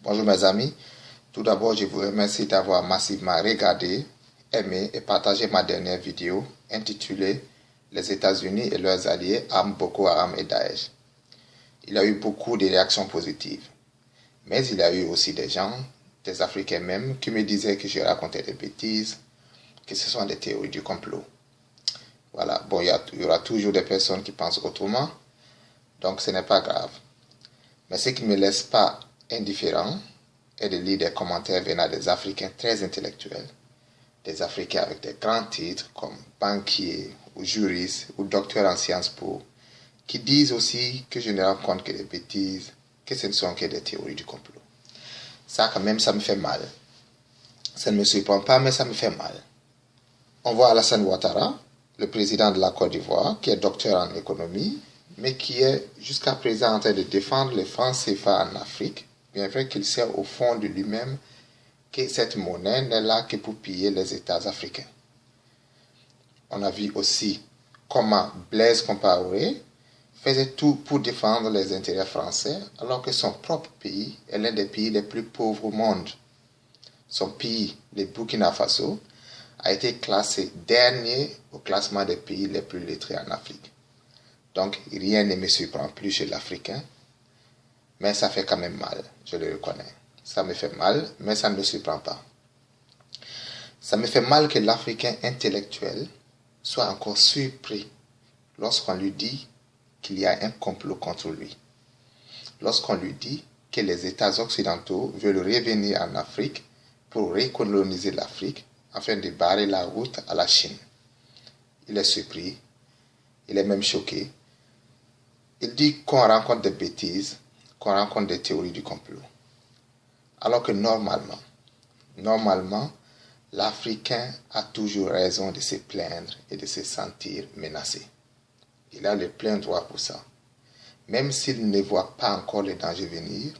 Bonjour mes amis, tout d'abord je vous remercie d'avoir massivement regardé, aimé et partagé ma dernière vidéo intitulée Les États-Unis et leurs alliés arment Boko Haram et Daesh. Il y a eu beaucoup de réactions positives, mais il y a eu aussi des gens, des Africains même, qui me disaient que je racontais des bêtises, que ce sont des théories du complot. Voilà, bon, il y aura toujours des personnes qui pensent autrement, donc ce n'est pas grave. Mais ce qui ne me laisse pas indifférent est de lire des commentaires venant des Africains très intellectuels, des Africains avec des grands titres comme banquier ou juriste ou docteur en sciences po, qui disent aussi que je ne raconte que des bêtises, que ce ne sont que des théories du complot. Ça quand même, ça me fait mal. Ça ne me surprend pas, mais ça me fait mal. On voit Alassane Ouattara, le président de la Côte d'Ivoire, qui est docteur en économie, mais qui est jusqu'à présent en train de défendre les francs CFA en Afrique, bien vrai qu'il sait au fond de lui-même que cette monnaie n'est là que pour piller les États africains. On a vu aussi comment Blaise Compaoré faisait tout pour défendre les intérêts français, alors que son propre pays est l'un des pays les plus pauvres au monde. Son pays, le Burkina Faso, a été classé dernier au classement des pays les plus lettrés en Afrique. Donc, rien ne me surprend plus chez l'Africain, mais ça fait quand même mal, je le reconnais. Ça me fait mal, mais ça ne me surprend pas. Ça me fait mal que l'Africain intellectuel soit encore surpris lorsqu'on lui dit qu'il y a un complot contre lui. Lorsqu'on lui dit que les États occidentaux veulent revenir en Afrique pour recoloniser l'Afrique afin de barrer la route à la Chine. Il est surpris, il est même choqué. Il dit qu'on rencontre des bêtises, qu'on rencontre des théories du complot. Alors que normalement, l'Africain a toujours raison de se plaindre et de se sentir menacé. Il a le plein droit pour ça. Même s'il ne voit pas encore les dangers venir,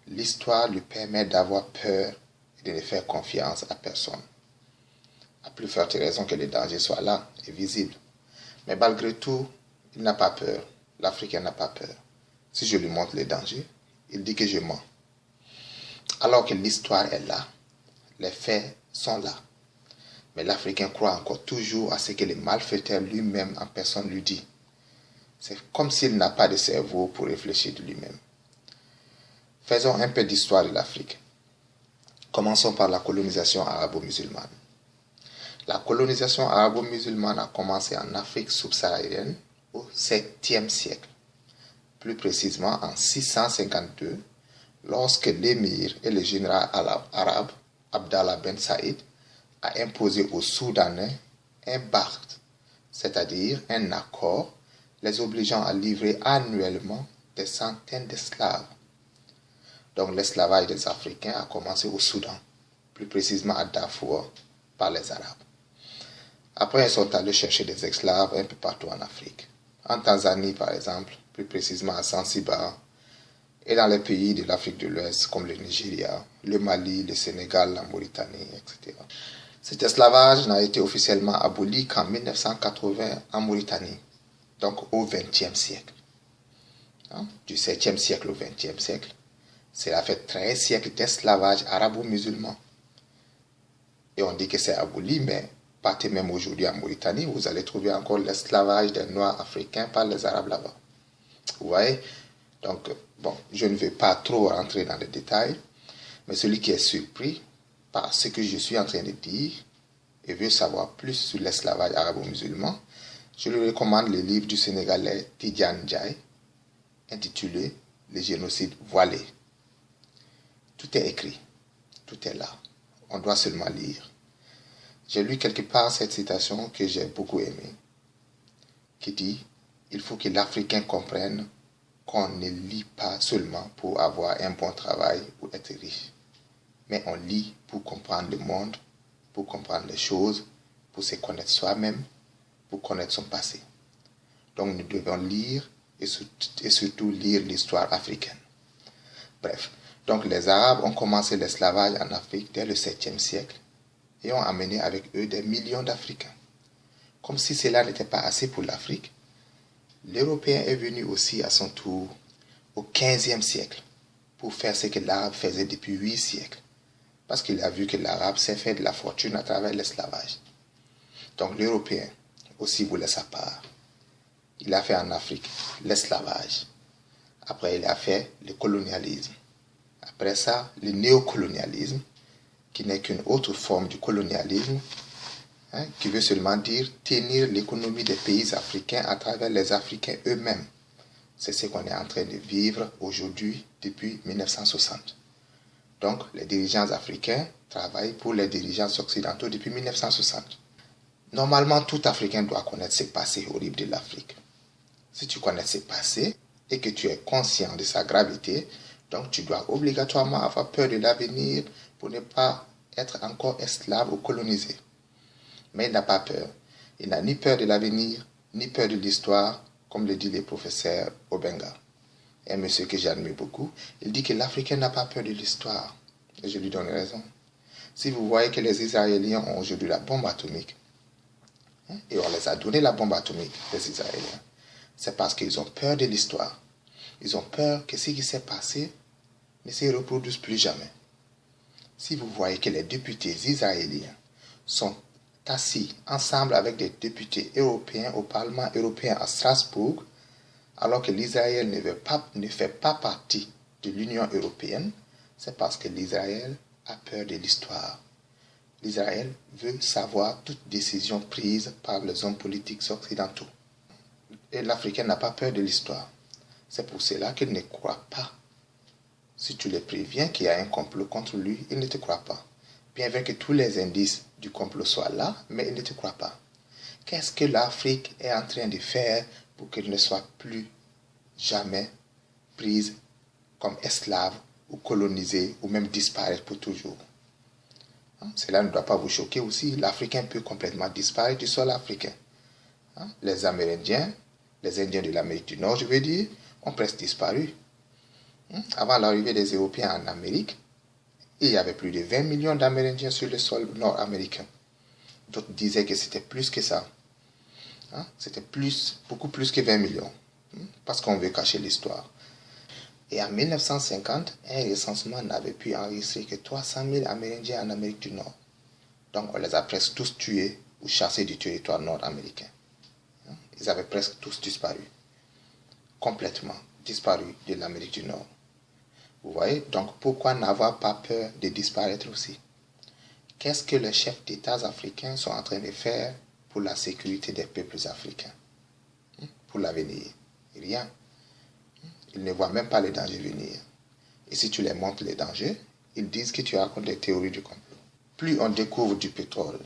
l'histoire lui permet d'avoir peur et de ne faire confiance à personne. À plus forte raison que les dangers soient là et visibles. Mais malgré tout, il n'a pas peur. L'Africain n'a pas peur. Si je lui montre les dangers, il dit que je mens. Alors que l'histoire est là, les faits sont là. Mais l'Africain croit encore toujours à ce que le malfaiteur lui-même en personne lui dit. C'est comme s'il n'a pas de cerveau pour réfléchir de lui-même. Faisons un peu d'histoire de l'Afrique. Commençons par la colonisation arabo-musulmane. La colonisation arabo-musulmane a commencé en Afrique subsaharienne au 7e siècle. Plus précisément en 652, lorsque l'émir et le général arabe Abdallah Ben Saïd a imposé aux Soudanais un baqt, c'est-à-dire un accord les obligeant à livrer annuellement des centaines d'esclaves. Donc l'esclavage des Africains a commencé au Soudan, plus précisément à Darfour, par les Arabes. Après, ils sont allés chercher des esclaves un peu partout en Afrique. En Tanzanie, par exemple, plus précisément à Zanzibar, et dans les pays de l'Afrique de l'Ouest, comme le Nigeria, le Mali, le Sénégal, la Mauritanie, etc. Cet esclavage n'a été officiellement aboli qu'en 1980 en Mauritanie, donc au XXe siècle. Du 7e siècle au XXe siècle, cela fait 13 siècles d'esclavage arabo-musulman. Et on dit que c'est aboli, mais partez même aujourd'hui en Mauritanie, vous allez trouver encore l'esclavage des Noirs africains par les Arabes là-bas. Vous voyez? Donc, bon, je ne vais pas trop rentrer dans les détails, mais celui qui est surpris par ce que je suis en train de dire et veut savoir plus sur l'esclavage arabo-musulman, je lui recommande le livre du Sénégalais Tidiane Ndiaye, intitulé « Le génocide voilé ». Tout est écrit, tout est là, on doit seulement lire. J'ai lu quelque part cette citation que j'ai beaucoup aimée, qui dit « Il faut que l'Africain comprenne qu'on ne lit pas seulement pour avoir un bon travail ou être riche, mais on lit pour comprendre le monde, pour comprendre les choses, pour se connaître soi-même, pour connaître son passé. Donc nous devons lire et surtout lire l'histoire africaine. » Bref, donc les Arabes ont commencé l'esclavage en Afrique dès le 7e siècle et ont amené avec eux des millions d'Africains. Comme si cela n'était pas assez pour l'Afrique, l'Européen est venu aussi à son tour au 15e siècle pour faire ce que l'Arabe faisait depuis 8 siècles. Parce qu'il a vu que l'Arabe s'est fait de la fortune à travers l'esclavage. Donc l'Européen aussi voulait sa part. Il a fait en Afrique l'esclavage. Après, il a fait le colonialisme. Après ça, le néocolonialisme, qui n'est qu'une autre forme du colonialisme, qui veut seulement dire tenir l'économie des pays africains à travers les Africains eux-mêmes. C'est ce qu'on est en train de vivre aujourd'hui depuis 1960. Donc, les dirigeants africains travaillent pour les dirigeants occidentaux depuis 1960. Normalement, tout Africain doit connaître ce passé horrible de l'Afrique. Si tu connais ce passé et que tu es conscient de sa gravité, donc tu dois obligatoirement avoir peur de l'avenir pour ne pas être encore esclave ou colonisé. Mais il n'a pas peur. Il n'a ni peur de l'avenir, ni peur de l'histoire, comme le dit le professeur Obenga. Un monsieur que j'admire beaucoup, il dit que l'Africain n'a pas peur de l'histoire. Et je lui donne raison. Si vous voyez que les Israéliens ont aujourd'hui la bombe atomique, et on les a donné la bombe atomique, les Israéliens, c'est parce qu'ils ont peur de l'histoire. Ils ont peur que ce qui s'est passé ne se reproduise plus jamais. Si vous voyez que les députés israéliens sont assis ensemble avec des députés européens au Parlement européen à Strasbourg, alors que l'Israël ne fait pas partie de l'Union européenne, c'est parce que l'Israël a peur de l'histoire. L'Israël veut savoir toute décision prise par les hommes politiques occidentaux. Et l'Africain n'a pas peur de l'histoire. C'est pour cela qu'il ne croit pas. Si tu le préviens qu'il y a un complot contre lui, il ne te croit pas. Bien vrai que tous les indices du complot soient là, mais il ne te croit pas. Qu'est-ce que l'Afrique est en train de faire pour qu'elle ne soit plus jamais prise comme esclave ou colonisée ou même disparaître pour toujours? Cela ne doit pas vous choquer aussi. L'Africain peut complètement disparaître du sol africain. Les Amérindiens, les Indiens de l'Amérique du Nord, je veux dire, ont presque disparu. Avant l'arrivée des Européens en Amérique, il y avait plus de 20 millions d'Amérindiens sur le sol nord-américain. D'autres disaient que c'était plus que ça. C'était beaucoup plus que 20 millions. Parce qu'on veut cacher l'histoire. Et en 1950, un recensement n'avait pu enregistrer que 300 000 Amérindiens en Amérique du Nord. Donc on les a presque tous tués ou chassés du territoire nord-américain. Ils avaient presque tous disparu. Complètement disparu de l'Amérique du Nord. Vous voyez, donc pourquoi n'avoir pas peur de disparaître aussi? Qu'est-ce que les chefs d'État africains sont en train de faire pour la sécurité des peuples africains? Pour l'avenir? Rien. Ils ne voient même pas les dangers venir. Et si tu les montres les dangers, ils disent que tu racontes des théories du complot. Plus on découvre du pétrole,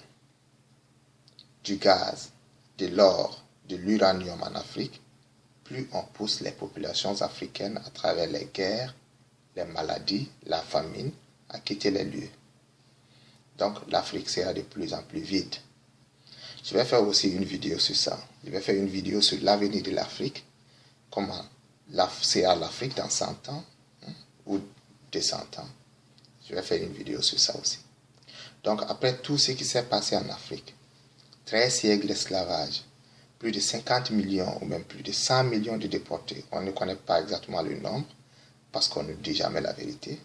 du gaz, de l'or, de l'uranium en Afrique, plus on pousse les populations africaines à travers les guerres, les maladies, la famine, à quitter les lieux. Donc l'Afrique sera de plus en plus vide. Je vais faire aussi une vidéo sur ça. Je vais faire une vidéo sur l'avenir de l'Afrique, comment sera l'Afrique dans 100 ans ou 200 ans. Je vais faire une vidéo sur ça aussi. Donc après tout ce qui s'est passé en Afrique, 13 siècles d'esclavage, plus de 50 millions ou même plus de 100 millions de déportés, on ne connaît pas exactement le nombre parce qu'on ne dit jamais la vérité.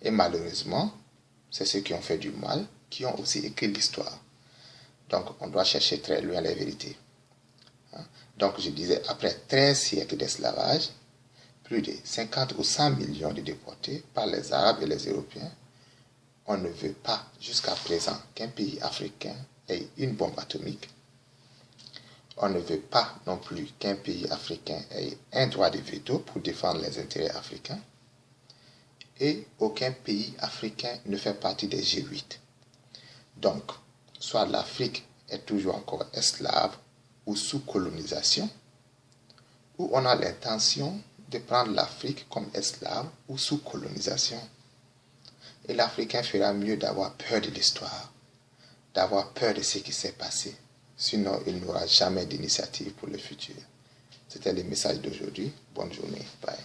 Et malheureusement, c'est ceux qui ont fait du mal qui ont aussi écrit l'histoire. Donc on doit chercher très loin les vérités. Donc je disais, après 13 siècles d'esclavage, plus de 50 ou 100 millions de déportés par les Arabes et les Européens, on ne veut pas jusqu'à présent qu'un pays africain ait une bombe atomique. On ne veut pas non plus qu'un pays africain ait un droit de veto pour défendre les intérêts africains. Et aucun pays africain ne fait partie des G8. Donc, soit l'Afrique est toujours encore esclave ou sous colonisation, ou on a l'intention de prendre l'Afrique comme esclave ou sous colonisation. Et l'Africain fera mieux d'avoir peur de l'histoire, d'avoir peur de ce qui s'est passé. Sinon, il n'aura jamais d'initiative pour le futur. C'était le message d'aujourd'hui. Bonne journée. Bye.